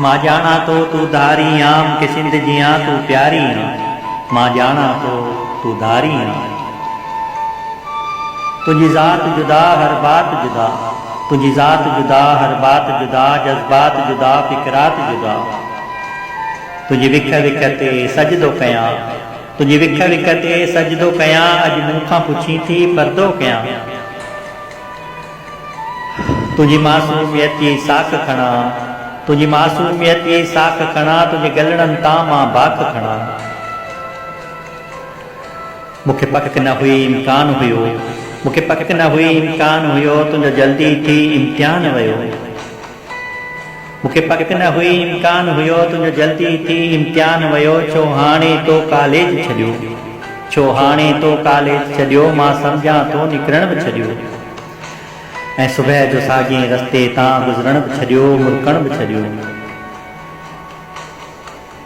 मां जाना तो तू धारी आम के सिंध जिया तू प्यारी आ। मां जाना तो तू धारी आ। तुझी ज़ात जुदा हर बात जुदा, तुझी ज़ात जुदा हर बात जुदा, जज्बात जुदा फिक्रात जुदा। तुझी विख विख ते सजदो कयां, तुझी विख विख ते सजदो कयां, अज मूंखां पुछी थी पर्दो कयां। तुझी मासूमियत जी साख खणा, तुझी मासूमियत जी साख खणा, तुझे गलड़न तां मां बाख खणा। मुखे पक न हुई इम्कान हुयो, मुखे पक न हुई इम्कान हुयो, तुझो जल्दी थी इम्तिहान वयो। मुखे पक न हुई इम्कान हुयो, तुझो जल्दी थी इम्तिहान वयो। छो हाणे तो कॉलेज छॾियो, छो हाणे तो कॉलेज छॾियो, मां सम्झां तो निकिरण बि छॾियो। ऐं सुबह जो साॻिए रस्ते तां गुज़रण बि छॾियो, मुड़कण बि छॾियो।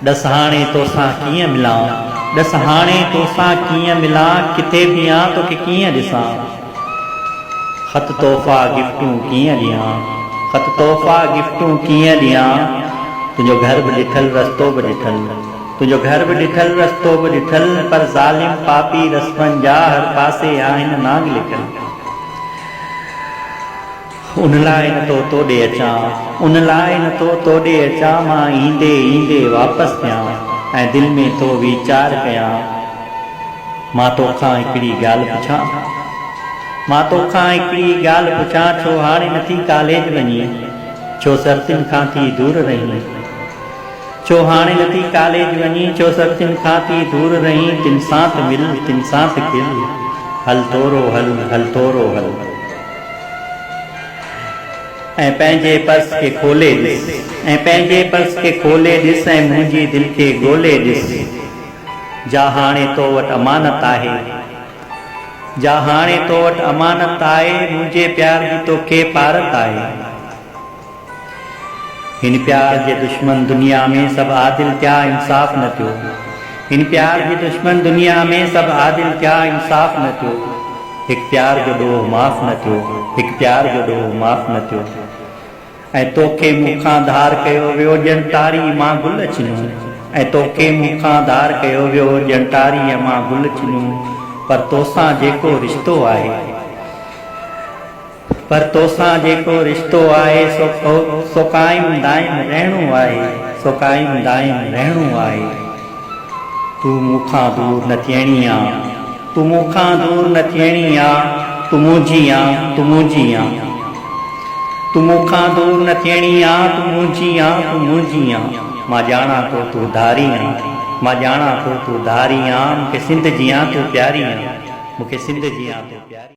ॾस हाणे तोसां कीअं मिलां, ॾस हाणे तोसां कीअं मिलां, किथे बि आं तोखे कीअं ॾिसां। ख़त तोहफ़ा गिफ्टूं कीअं ॾियां, ख़त तोहफ़ा गिफ्टूं कीअं ॾियां। तुंहिंजो घर बि ॾिठल रस्तो बि ॾिठल, तुंहिंजो घर बि ॾिठल रस्तो बि ॾिठल, पर ज़ालिम पापी रस्मनि जा हर पासे आहिनि नांग लिखल। उन लाइ न तो तोॾे अचां, उन लाइ न तो तोॾे अचां, मां ईंदे ईंदे वापसि थियां ऐं दिलि में तो वीचार कयां। मां तोखां हिकिड़ी ॻाल्हि पुछां, मां तोखां हिकिड़ी ॻाल्हि पुछां, छो हाणे नथी कॉलेज वञी, छो सर्दियुनि खां थी दूर रही। छो हाणे नथी कॉलेज वञी, छो सर्दियुनि खां थी दूर रही। तिन सां त मिल, तिन सां त खिल, हल तोरो हल, हल तोरो हल। ऐं पंहिंजे पर्स खे खोले ॾिस, ऐं पंहिंजे पर्स खे खोले ॾिस, ऐं मुंहिंजी दिलि खे ॻोल्हे ॾिस। जा हाणे तो वटि अमानत आहे, जा हाणे तो वटि अमानत आहे, मुंहिंजे प्यार जी तोखे पारत आहे। हिन प्यार जे दुश्मन दुनिया में सभु आदिल थिया, इंसाफ़ न थियो। हिन प्यार जे दुश्मन दुनिया में सभु आदिल थिया, इंसाफ़ न थियो। हिकु प्यार जो ॾोह माफ़ न थियो, हिकु प्यार जो ॾोह माफ़ न थियो। ऐं तोखे मूंखां धार कयो वियो, ॼण टारी मां गुल छिनियो। ऐं तोखे मूंखां धार कयो वियो, ॼण टारीअ मां गुल छिनियो। पर तोसां जेको रिश्तो आहे, पर तोसां जेको रिश्तो आहे, सो क़ाइम दाइम रहणो आहे, सो क़ाइम दाइम रहणो आहे। तूं मूंखां दूर न थियणी आ, तूं मूंखां दूर न थियणी आ, तूं मुंहिंजी आ, तूं मुंहिंजी आ। तूं मूंखां दूर न थियणी आ, तूं मुंहिंजी आ, तूं मुंहिंजी आ। मां ॼाणा तो तूं धारी आ, मां ॼाणा तो तूं धारी आ, मूंखे सिंध जी आ तूं प्यारी आ, मूंखे सिंध जी आ तूं प्यारी।